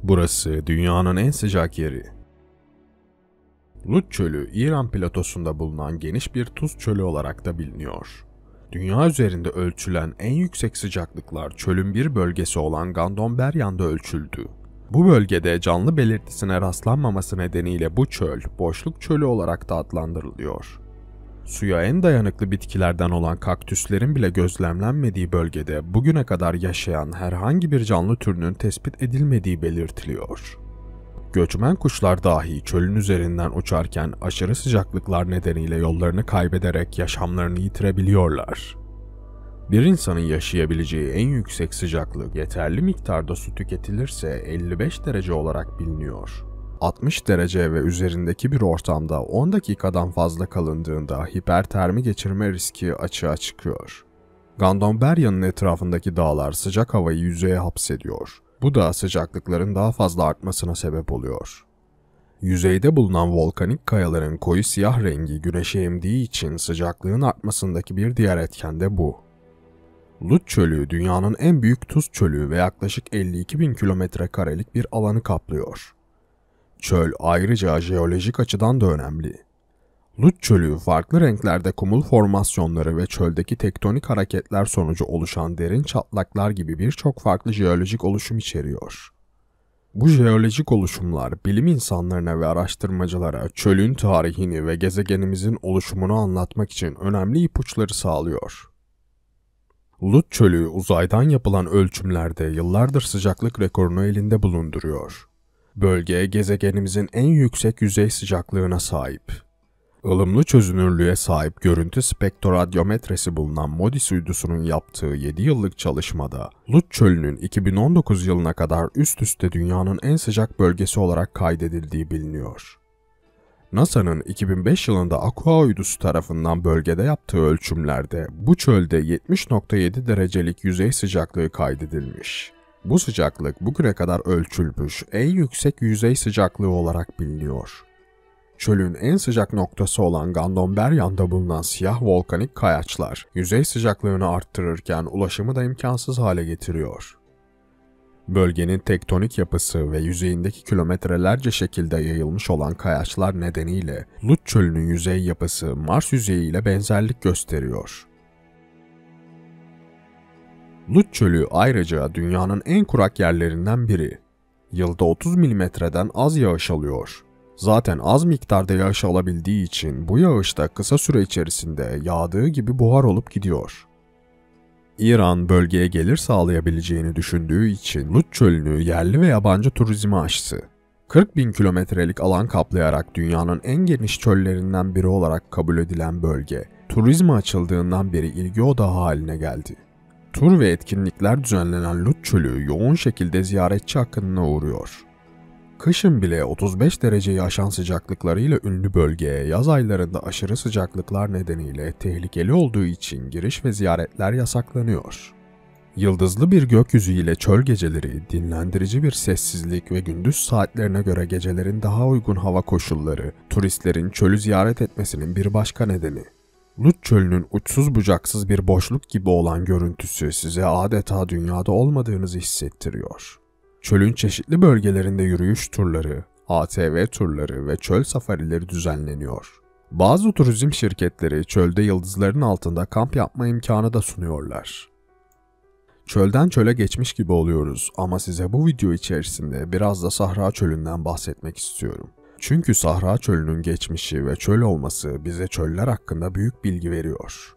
Burası dünyanın en sıcak yeri. Lut Çölü, İran platosunda bulunan geniş bir tuz çölü olarak da biliniyor. Dünya üzerinde ölçülen en yüksek sıcaklıklar çölün bir bölgesi olan Gandonberyan'da ölçüldü. Bu bölgede canlı belirtisine rastlanmaması nedeniyle bu çöl, boşluk çölü olarak da adlandırılıyor. Suya en dayanıklı bitkilerden olan kaktüslerin bile gözlemlenmediği bölgede bugüne kadar yaşayan herhangi bir canlı türünün tespit edilmediği belirtiliyor. Göçmen kuşlar dahi çölün üzerinden uçarken aşırı sıcaklıklar nedeniyle yollarını kaybederek yaşamlarını yitirebiliyorlar. Bir insanın yaşayabileceği en yüksek sıcaklık yeterli miktarda su tüketilirse 55 derece olarak biliniyor. 60 derece ve üzerindeki bir ortamda 10 dakikadan fazla kalındığında hipertermi geçirme riski açığa çıkıyor. Gandonberyan'ın etrafındaki dağlar sıcak havayı yüzeye hapsediyor. Bu da sıcaklıkların daha fazla artmasına sebep oluyor. Yüzeyde bulunan volkanik kayaların koyu siyah rengi güneşe emdiği için sıcaklığın artmasındaki bir diğer etken de bu. Lut Çölü dünyanın en büyük tuz çölü ve yaklaşık 52.000 km² bir alanı kaplıyor. Çöl ayrıca jeolojik açıdan da önemli. Lut Çölü farklı renklerde kumul formasyonları ve çöldeki tektonik hareketler sonucu oluşan derin çatlaklar gibi birçok farklı jeolojik oluşum içeriyor. Bu jeolojik oluşumlar bilim insanlarına ve araştırmacılara çölün tarihini ve gezegenimizin oluşumunu anlatmak için önemli ipuçları sağlıyor. Lut Çölü uzaydan yapılan ölçümlerde yıllardır sıcaklık rekorunu elinde bulunduruyor. Bölge gezegenimizin en yüksek yüzey sıcaklığına sahip. Ilımlı çözünürlüğe sahip görüntü spektroradyometresi bulunan MODIS uydusunun yaptığı 7 yıllık çalışmada Lut Çölü'nün 2019 yılına kadar üst üste dünyanın en sıcak bölgesi olarak kaydedildiği biliniyor. NASA'nın 2005 yılında Aqua uydusu tarafından bölgede yaptığı ölçümlerde bu çölde 70.7 derecelik yüzey sıcaklığı kaydedilmiş. Bu sıcaklık bugüne kadar ölçülmüş en yüksek yüzey sıcaklığı olarak biliniyor. Çölün en sıcak noktası olan Gandonberyan'da bulunan siyah volkanik kayaçlar yüzey sıcaklığını arttırırken ulaşımı da imkansız hale getiriyor. Bölgenin tektonik yapısı ve yüzeyindeki kilometrelerce şekilde yayılmış olan kayaçlar nedeniyle Lut Çölü'nün yüzey yapısı Mars yüzeyi ile benzerlik gösteriyor. Lut Çölü ayrıca dünyanın en kurak yerlerinden biri. Yılda 30 milimetreden az yağış alıyor. Zaten az miktarda yağış alabildiği için bu yağış da kısa süre içerisinde yağdığı gibi buhar olup gidiyor. İran bölgeye gelir sağlayabileceğini düşündüğü için Lut Çölü'nü yerli ve yabancı turizme açtı. 40.000 kilometrelik alan kaplayarak dünyanın en geniş çöllerinden biri olarak kabul edilen bölge, turizme açıldığından beri ilgi odağı haline geldi. Tur ve etkinlikler düzenlenen Lut Çölü yoğun şekilde ziyaretçi akınına uğruyor. Kışın bile 35 dereceyi aşan sıcaklıklarıyla ünlü bölgeye yaz aylarında aşırı sıcaklıklar nedeniyle tehlikeli olduğu için giriş ve ziyaretler yasaklanıyor. Yıldızlı bir gökyüzü ile çöl geceleri, dinlendirici bir sessizlik ve gündüz saatlerine göre gecelerin daha uygun hava koşulları, turistlerin çölü ziyaret etmesinin bir başka nedeni. Lut Çölü'nün uçsuz bucaksız bir boşluk gibi olan görüntüsü size adeta dünyada olmadığınızı hissettiriyor. Çölün çeşitli bölgelerinde yürüyüş turları, ATV turları ve çöl safarileri düzenleniyor. Bazı turizm şirketleri çölde yıldızların altında kamp yapma imkanı da sunuyorlar. Çölden çöle geçmiş gibi oluyoruz ama size bu video içerisinde biraz da Sahra Çölü'nden bahsetmek istiyorum. Çünkü Sahra Çölü'nün geçmişi ve çöl olması bize çöller hakkında büyük bilgi veriyor.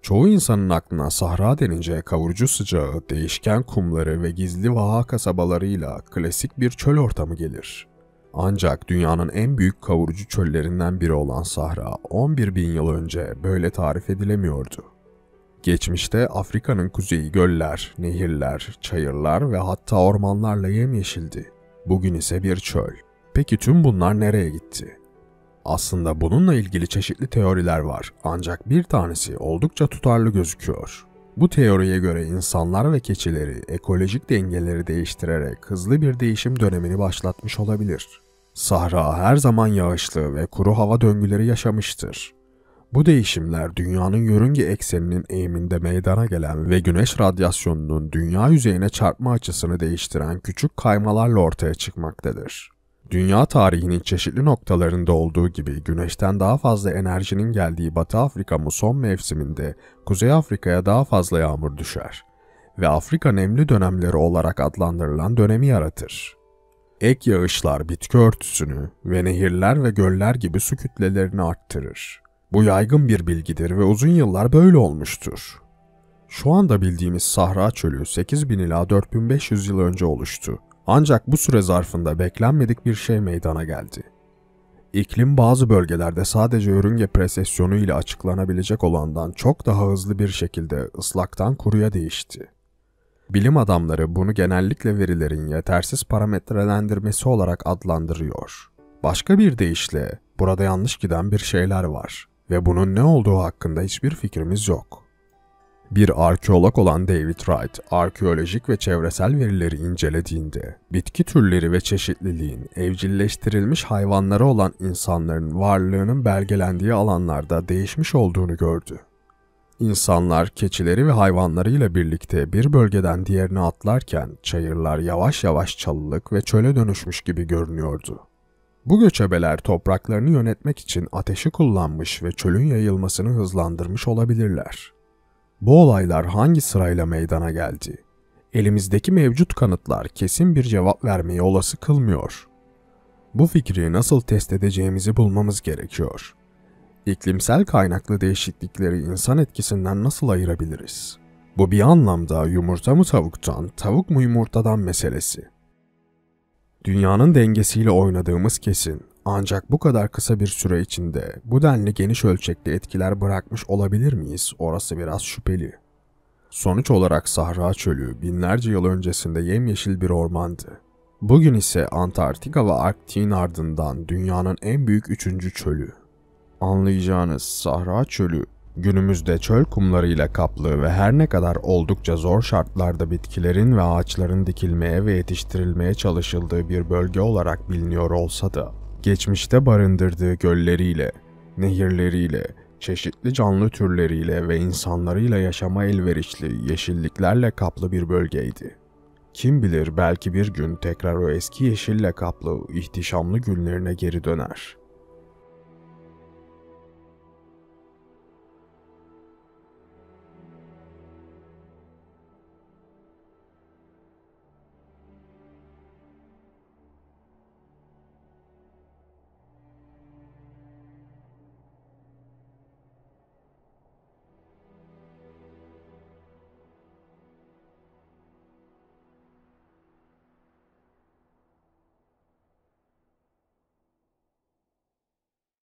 Çoğu insanın aklına Sahra denince kavurucu sıcağı, değişken kumları ve gizli vaha kasabalarıyla klasik bir çöl ortamı gelir. Ancak dünyanın en büyük kavurucu çöllerinden biri olan Sahra 11.000 yıl önce böyle tarif edilemiyordu. Geçmişte Afrika'nın kuzeyi göller, nehirler, çayırlar ve hatta ormanlarla yemyeşildi. Bugün ise bir çöl. Peki tüm bunlar nereye gitti? Aslında bununla ilgili çeşitli teoriler var ancak bir tanesi oldukça tutarlı gözüküyor. Bu teoriye göre insanlar ve keçileri ekolojik dengeleri değiştirerek hızlı bir değişim dönemini başlatmış olabilir. Sahra her zaman yağışlı ve kuru hava döngüleri yaşamıştır. Bu değişimler dünyanın yörünge ekseninin eğiminde meydana gelen ve güneş radyasyonunun dünya yüzeyine çarpma açısını değiştiren küçük kaymalarla ortaya çıkmaktadır. Dünya tarihinin çeşitli noktalarında olduğu gibi güneşten daha fazla enerjinin geldiği Batı Afrika muson mevsiminde Kuzey Afrika'ya daha fazla yağmur düşer ve Afrika nemli dönemleri olarak adlandırılan dönemi yaratır. Ek yağışlar bitki örtüsünü ve nehirler ve göller gibi su kütlelerini arttırır. Bu yaygın bir bilgidir ve uzun yıllar böyle olmuştur. Şu anda bildiğimiz Sahra Çölü 8000 ila 4500 yıl önce oluştu. Ancak bu süre zarfında beklenmedik bir şey meydana geldi. İklim bazı bölgelerde sadece yörünge presesyonu ile açıklanabilecek olandan çok daha hızlı bir şekilde ıslaktan kuruya değişti. Bilim adamları bunu genellikle verilerin yetersiz parametrelendirmesi olarak adlandırıyor. Başka bir deyişle, burada yanlış giden bir şeyler var ve bunun ne olduğu hakkında hiçbir fikrimiz yok. Bir arkeolog olan David Wright, arkeolojik ve çevresel verileri incelediğinde, bitki türleri ve çeşitliliğin evcilleştirilmiş hayvanları olan insanların varlığının belgelendiği alanlarda değişmiş olduğunu gördü. İnsanlar keçileri ve hayvanlarıyla birlikte bir bölgeden diğerine atlarken çayırlar yavaş yavaş çalılık ve çöle dönüşmüş gibi görünüyordu. Bu göçebeler topraklarını yönetmek için ateşi kullanmış ve çölün yayılmasını hızlandırmış olabilirler. Bu olaylar hangi sırayla meydana geldi? Elimizdeki mevcut kanıtlar kesin bir cevap vermeyi olası kılmıyor. Bu fikri nasıl test edeceğimizi bulmamız gerekiyor. İklimsel kaynaklı değişiklikleri insan etkisinden nasıl ayırabiliriz? Bu bir anlamda yumurta mı tavuktan, tavuk mu yumurtadan meselesi. Dünyanın dengesiyle oynadığımız kesin, ancak bu kadar kısa bir süre içinde bu denli geniş ölçekli etkiler bırakmış olabilir miyiz? Orası biraz şüpheli. Sonuç olarak Sahra Çölü binlerce yıl öncesinde yemyeşil bir ormandı. Bugün ise Antarktika ve Arktik'in ardından dünyanın en büyük 3. çölü. Anlayacağınız Sahra Çölü, günümüzde çöl kumlarıyla kaplı ve her ne kadar oldukça zor şartlarda bitkilerin ve ağaçların dikilmeye ve yetiştirilmeye çalışıldığı bir bölge olarak biliniyor olsa da, geçmişte barındırdığı gölleriyle, nehirleriyle, çeşitli canlı türleriyle ve insanlarıyla yaşama elverişli yeşilliklerle kaplı bir bölgeydi. Kim bilir belki bir gün tekrar o eski yeşille kaplı ihtişamlı günlerine geri döner.